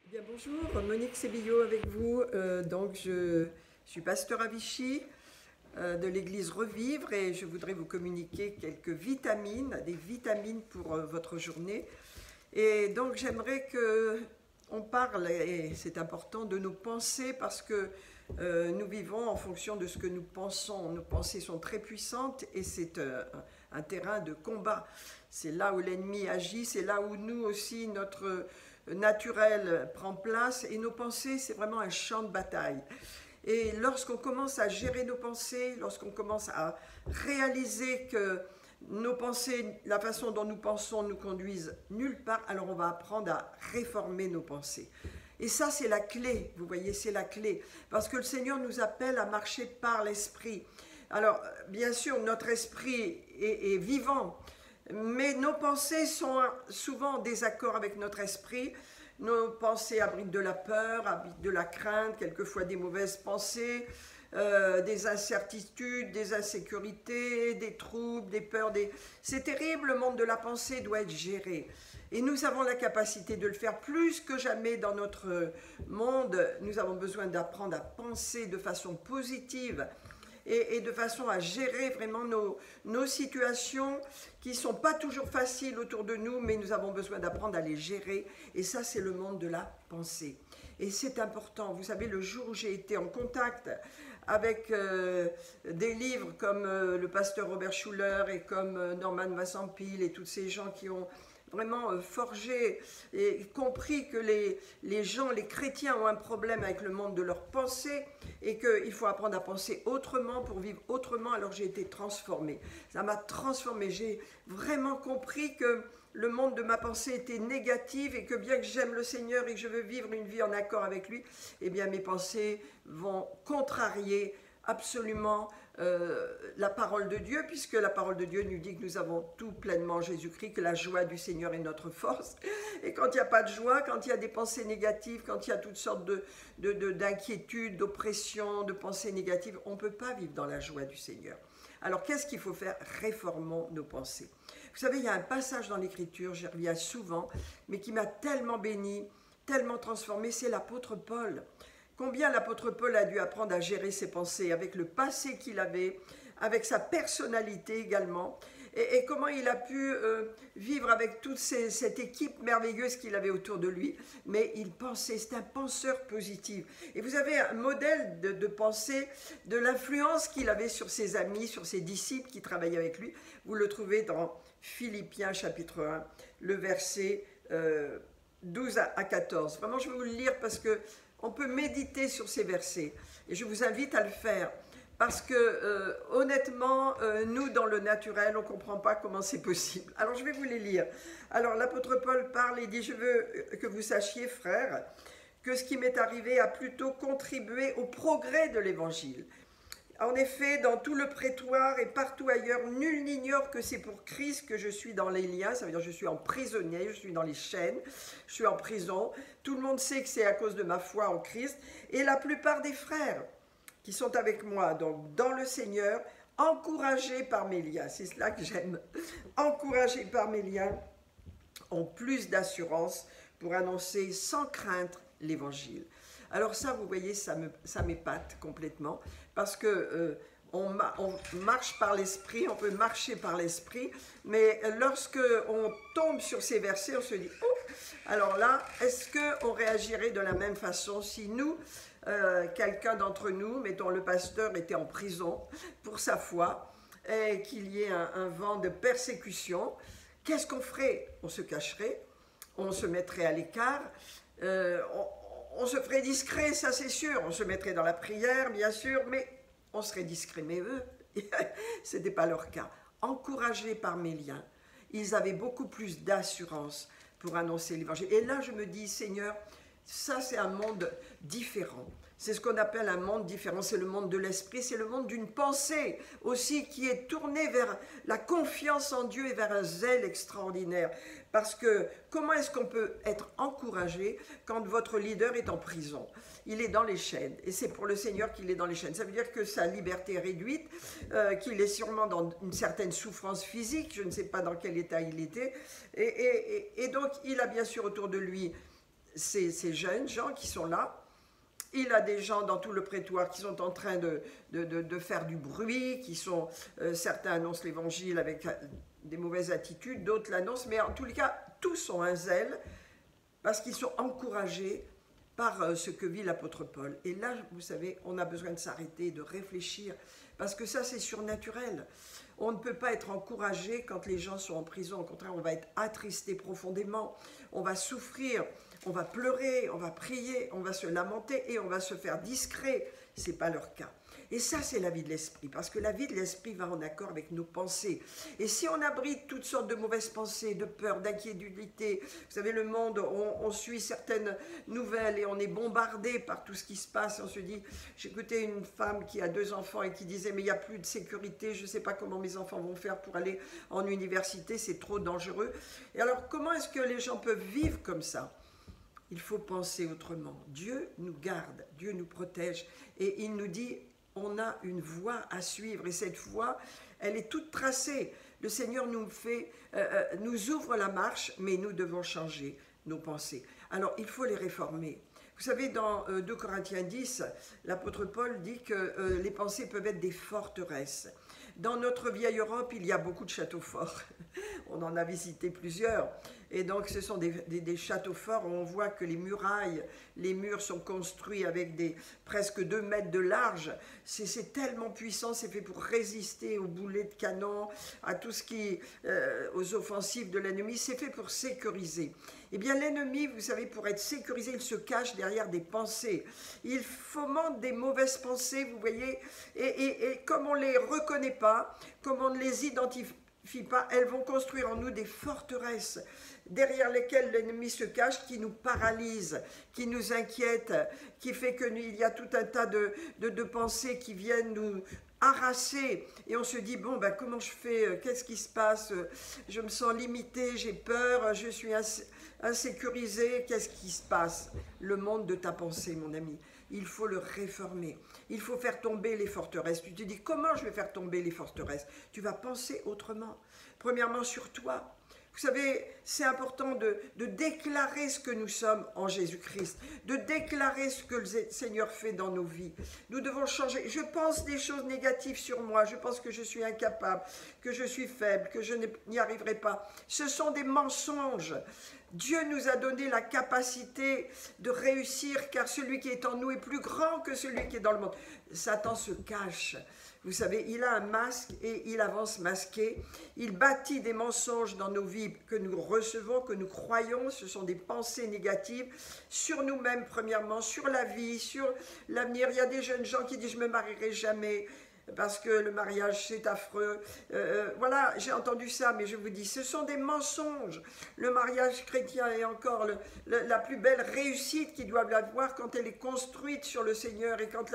Bien, bonjour, Monique Sébillot avec vous. Je suis pasteur à Vichy de l'église Revivre et je voudrais vous communiquer quelques vitamines, des vitamines pour votre journée. Et donc j'aimerais que on parle, et c'est important, de nos pensées parce que nous vivons en fonction de ce que nous pensons. Nos pensées sont très puissantes et c'est un terrain de combat. C'est là où l'ennemi agit, c'est là où nous aussi, notre naturel prend place et nos pensées, c'est vraiment un champ de bataille. Et lorsqu'on commence à gérer nos pensées, lorsqu'on commence à réaliser que nos pensées, la façon dont nous pensons nous conduisent nulle part, alors on va apprendre à réformer nos pensées. Et ça, c'est la clé, vous voyez, c'est la clé. Parce que le Seigneur nous appelle à marcher par l'esprit. Alors, bien sûr, notre esprit est vivant, mais nos pensées sont souvent en désaccord avec notre esprit. Nos pensées abritent de la peur, abritent de la crainte, quelquefois des mauvaises pensées, des incertitudes, des insécurités, des troubles, des peurs. C'est terrible, le monde de la pensée doit être géré. Et nous avons la capacité de le faire plus que jamais dans notre monde. Nous avons besoin d'apprendre à penser de façon positive et de façon à gérer vraiment nos situations qui ne sont pas toujours faciles autour de nous, mais nous avons besoin d'apprendre à les gérer. Et ça, c'est le monde de la pensée. Et c'est important. Vous savez, le jour où j'ai été en contact avec des livres comme le pasteur Robert Schuller et comme Norman Vincent Peale et tous ces gens qui ont vraiment forgé et compris que les gens, les chrétiens ont un problème avec le monde de leurs pensées et qu'il faut apprendre à penser autrement pour vivre autrement. Alors j'ai été transformée. Ça m'a transformée. J'ai vraiment compris que le monde de ma pensée était négatif et que bien que j'aime le Seigneur et que je veux vivre une vie en accord avec lui, eh bien mes pensées vont contrarier absolument la parole de Dieu, puisque la parole de Dieu nous dit que nous avons tout pleinement en Jésus-Christ, que la joie du Seigneur est notre force. Et quand il n'y a pas de joie, quand il y a des pensées négatives, quand il y a toutes sortes d'inquiétudes, d'oppressions, de pensées négatives, on ne peut pas vivre dans la joie du Seigneur. Alors qu'est-ce qu'il faut faire? Réformons nos pensées. Vous savez, il y a un passage dans l'Écriture, j'y reviens souvent, mais qui m'a tellement béni, tellement transformé, c'est l'apôtre Paul. Combien l'apôtre Paul a dû apprendre à gérer ses pensées avec le passé qu'il avait, avec sa personnalité également, et comment il a pu vivre avec toute cette équipe merveilleuse qu'il avait autour de lui, mais il pensait, c'est un penseur positif. Et vous avez un modèle de pensée, de l'influence qu'il avait sur ses amis, sur ses disciples qui travaillaient avec lui. Vous le trouvez dans Philippiens chapitre 1, le verset 12 à 14. Vraiment, je vais vous le lire parce que on peut méditer sur ces versets et je vous invite à le faire parce que honnêtement, nous dans le naturel, on ne comprend pas comment c'est possible. Alors je vais vous les lire. Alors l'apôtre Paul parle et dit: je veux que vous sachiez, frères, que ce qui m'est arrivé a plutôt contribué au progrès de l'évangile. En effet, dans tout le prétoire et partout ailleurs, nul n'ignore que c'est pour Christ que je suis dans les liens. Ça veut dire que je suis emprisonné, je suis dans les chaînes, je suis en prison. Tout le monde sait que c'est à cause de ma foi en Christ. Et la plupart des frères qui sont avec moi, donc dans le Seigneur, encouragés par mes liens, c'est cela que j'aime, encouragés par mes liens, ont plus d'assurance pour annoncer sans crainte l'évangile. Alors ça, vous voyez, ça m'épate complètement, parce que on marche par l'esprit, on peut marcher par l'esprit, mais lorsque on tombe sur ces versets, on se dit: oh, alors là, est-ce qu'on réagirait de la même façon si nous, quelqu'un d'entre nous, mettons le pasteur, était en prison pour sa foi, et qu'il y ait un vent de persécution, qu'est-ce qu'on ferait? On se cacherait, on se mettrait à l'écart, on se ferait discret, ça c'est sûr, on se mettrait dans la prière, bien sûr, mais on serait discret. Mais eux, ce n'était pas leur cas. Encouragés par mes liens, ils avaient beaucoup plus d'assurance pour annoncer l'évangile. Et là, je me dis: Seigneur, ça c'est un monde différent. C'est ce qu'on appelle un monde différent, c'est le monde de l'esprit, c'est le monde d'une pensée aussi qui est tournée vers la confiance en Dieu et vers un zèle extraordinaire. Parce que comment est-ce qu'on peut être encouragé quand votre leader est en prison? Il est dans les chaînes, et c'est pour le Seigneur qu'il est dans les chaînes. Ça veut dire que sa liberté est réduite, qu'il est sûrement dans une certaine souffrance physique, je ne sais pas dans quel état il était, et donc il a bien sûr autour de lui ces jeunes gens qui sont là. Il a des gens dans tout le prétoire qui sont en train de faire du bruit, certains annoncent l'évangile avec des mauvaises attitudes, d'autres l'annoncent, mais en tous les cas, tous ont un zèle parce qu'ils sont encouragés par ce que vit l'apôtre Paul. Et là, vous savez, on a besoin de s'arrêter, de réfléchir, parce que ça, c'est surnaturel. On ne peut pas être encouragé quand les gens sont en prison. Au contraire, on va être attristé profondément, on va souffrir, on va pleurer, on va prier, on va se lamenter et on va se faire discret. Ce n'est pas leur cas. Et ça, c'est la vie de l'esprit, parce que la vie de l'esprit va en accord avec nos pensées. Et si on abrite toutes sortes de mauvaises pensées, de peur, d'inquiétude, vous savez, le monde, on suit certaines nouvelles et on est bombardé par tout ce qui se passe. Et on se dit, j'écoutais une femme qui a 2 enfants et qui disait, mais il n'y a plus de sécurité, je ne sais pas comment mes enfants vont faire pour aller en université, c'est trop dangereux. Et alors, comment est-ce que les gens peuvent vivre comme ça ? Il faut penser autrement. Dieu nous garde, Dieu nous protège et il nous dit, on a une voie à suivre et cette voie, elle est toute tracée. Le Seigneur nous ouvre la marche, mais nous devons changer nos pensées. Alors, il faut les réformer. Vous savez, dans 2 Corinthiens 10, l'apôtre Paul dit que les pensées peuvent être des forteresses. Dans notre vieille Europe, il y a beaucoup de châteaux forts. On en a visité plusieurs. Et donc, ce sont des châteaux forts où on voit que les murs sont construits avec presque 2 mètres de large. C'est tellement puissant, c'est fait pour résister aux boulets de canon, à tout ce qui, aux offensives de l'ennemi. C'est fait pour sécuriser. Eh bien, l'ennemi, vous savez, pour être sécurisé, il se cache derrière des pensées. Il fomente des mauvaises pensées, vous voyez, et comme on ne les reconnaît pas, comme on ne les identifie pas, elles vont construire en nous des forteresses derrière lesquelles l'ennemi se cache, qui nous paralyse, qui nous inquiète, qui fait qu'il y a tout un tas de pensées qui viennent nous harasser et on se dit, bon, ben, comment je fais, qu'est-ce qui se passe, je me sens limité, j'ai peur, je suis insécurisé, qu'est-ce qui se passe? Le monde de ta pensée, mon ami, il faut le réformer, il faut faire tomber les forteresses. Tu te dis, comment je vais faire tomber les forteresses? Tu vas penser autrement, premièrement sur toi. Vous savez, c'est important de déclarer ce que nous sommes en Jésus-Christ, de déclarer ce que le Seigneur fait dans nos vies. Nous devons changer. Je pense des choses négatives sur moi, je pense que je suis incapable, que je suis faible, que je n'y arriverai pas. Ce sont des mensonges. Dieu nous a donné la capacité de réussir, car celui qui est en nous est plus grand que celui qui est dans le monde. Satan se cache. Vous savez, il a un masque et il avance masqué. Il bâtit des mensonges dans nos vies que nous recevons, que nous croyons. Ce sont des pensées négatives sur nous-mêmes, premièrement, sur la vie, sur l'avenir. Il y a des jeunes gens qui disent « je ne me marierai jamais ». Parce que le mariage, c'est affreux. Voilà, j'ai entendu ça, mais je vous dis, ce sont des mensonges. Le mariage chrétien est encore la plus belle réussite qu'ils doivent avoir quand elle est construite sur le Seigneur et quand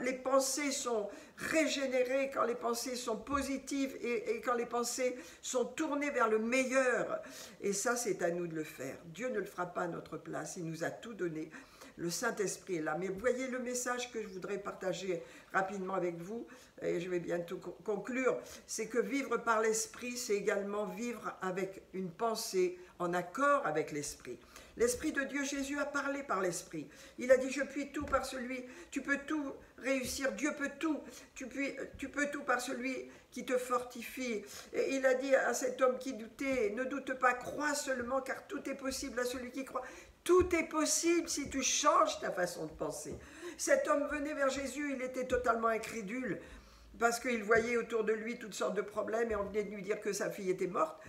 les pensées sont régénérées, quand les pensées sont positives et quand les pensées sont tournées vers le meilleur. Et ça, c'est à nous de le faire. Dieu ne le fera pas à notre place, il nous a tout donné. Le Saint-Esprit est là. Mais vous voyez le message que je voudrais partager rapidement avec vous, et je vais bientôt conclure, c'est que vivre par l'Esprit, c'est également vivre avec une pensée en accord avec l'Esprit. L'Esprit de Dieu, Jésus a parlé par l'Esprit. Il a dit, je puis tout par celui, tu peux tout réussir, Dieu peut tout, tu peux tout par celui qui te fortifie. Et il a dit à cet homme qui doutait, ne doute pas, crois seulement, car tout est possible à celui qui croit. Tout est possible si tu changes ta façon de penser. Cet homme venait vers Jésus, il était totalement incrédule, parce qu'il voyait autour de lui toutes sortes de problèmes, et on venait de lui dire que sa fille était morte.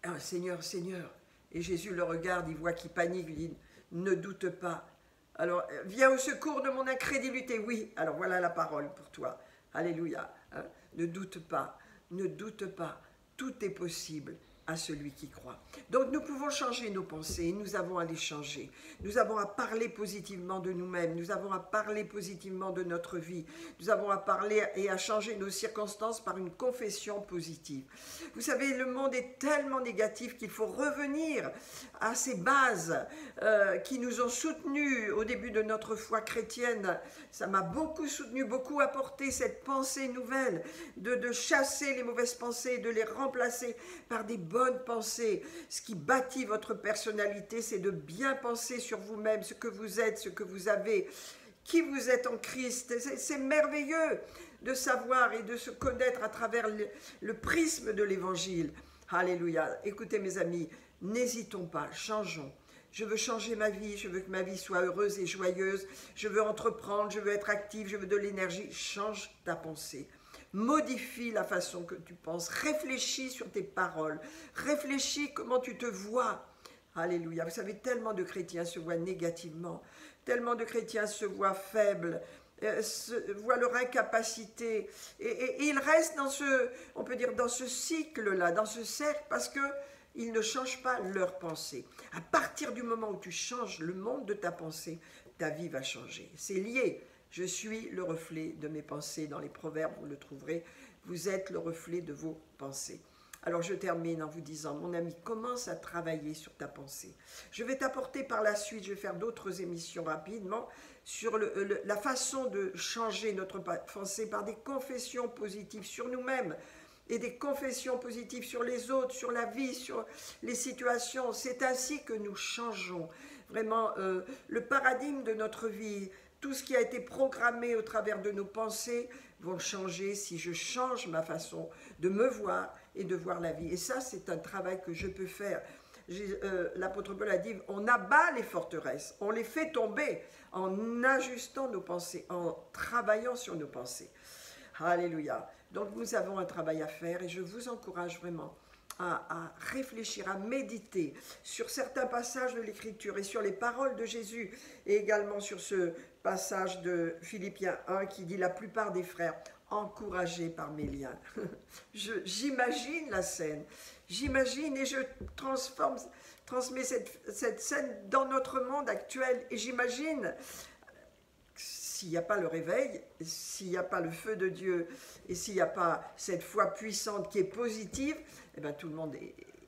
Ah, Seigneur, Seigneur. Et Jésus le regarde, il voit qu'il panique, il dit, ne doute pas. Alors, viens au secours de mon incrédulité. Oui, alors voilà la parole pour toi. Alléluia. Hein? Ne doute pas, tout est possible à celui qui croit. Donc nous pouvons changer nos pensées, nous avons à les changer. Nous avons à parler positivement de nous-mêmes, nous avons à parler positivement de notre vie, nous avons à parler et à changer nos circonstances par une confession positive. Vous savez, le monde est tellement négatif qu'il faut revenir à ces bases qui nous ont soutenus au début de notre foi chrétienne. Ça m'a beaucoup soutenu, beaucoup apporté cette pensée nouvelle, de chasser les mauvaises pensées, de les remplacer par des bonnes bonnes pensées. Ce qui bâtit votre personnalité, c'est de bien penser sur vous-même, ce que vous êtes, ce que vous avez, qui vous êtes en Christ. C'est merveilleux de savoir et de se connaître à travers le prisme de l'Évangile. Alléluia. Écoutez mes amis, n'hésitons pas, changeons. Je veux changer ma vie, je veux que ma vie soit heureuse et joyeuse, je veux entreprendre, je veux être active, je veux de l'énergie. Change ta pensée. Modifie la façon que tu penses. Réfléchis sur tes paroles. Réfléchis comment tu te vois. Alléluia. Vous savez, tellement de chrétiens se voient négativement. Tellement de chrétiens se voient faibles, voient leur incapacité. Et ils restent dans ce, on peut dire, dans ce cycle-là, dans ce cercle, parce qu'ils ne changent pas leur pensée. À partir du moment où tu changes le monde de ta pensée, ta vie va changer. C'est lié. Je suis le reflet de mes pensées. Dans les proverbes, vous le trouverez. Vous êtes le reflet de vos pensées. Alors je termine en vous disant, mon ami, commence à travailler sur ta pensée. Je vais t'apporter par la suite, je vais faire d'autres émissions rapidement, sur la façon de changer notre pensée par des confessions positives sur nous-mêmes et des confessions positives sur les autres, sur la vie, sur les situations. C'est ainsi que nous changeons vraiment le paradigme de notre vie. Tout ce qui a été programmé au travers de nos pensées vont changer si je change ma façon de me voir et de voir la vie. Et ça, c'est un travail que je peux faire. L'apôtre Paul a dit, on abat les forteresses, on les fait tomber en ajustant nos pensées, en travaillant sur nos pensées. Alléluia. Donc nous avons un travail à faire et je vous encourage vraiment à réfléchir, à méditer sur certains passages de l'Écriture et sur les paroles de Jésus et également sur ce passage de Philippiens 1 qui dit « La plupart des frères, encouragés par mes liens. » J'imagine la scène, j'imagine et je transmets cette scène dans notre monde actuel et j'imagine s'il n'y a pas le réveil, s'il n'y a pas le feu de Dieu et s'il n'y a pas cette foi puissante qui est positive, eh bien, tout le monde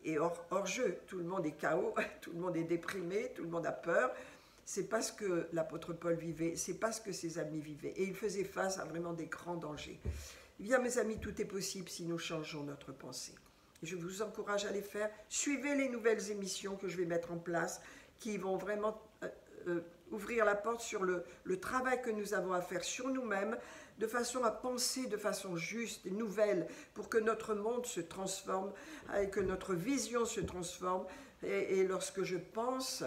est hors jeu, tout le monde est KO, tout le monde est déprimé, tout le monde a peur. C'est parce que l'apôtre Paul vivait, c'est parce que ses amis vivaient. Et il faisait face à vraiment des grands dangers. Eh bien, mes amis, tout est possible si nous changeons notre pensée. Et je vous encourage à les faire. Suivez les nouvelles émissions que je vais mettre en place qui vont vraiment ouvrir la porte sur le travail que nous avons à faire sur nous-mêmes, de façon à penser de façon juste et nouvelle, pour que notre monde se transforme, et que notre vision se transforme. Et lorsque je pense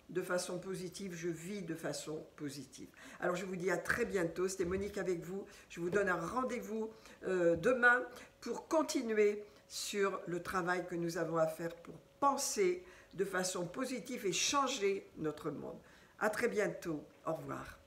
de façon positive, je vis de façon positive. Alors je vous dis à très bientôt, c'était Monique avec vous. Je vous donne un rendez-vous demain pour continuer sur le travail que nous avons à faire pour penser de façon positive et changer notre monde. À très bientôt. Au revoir.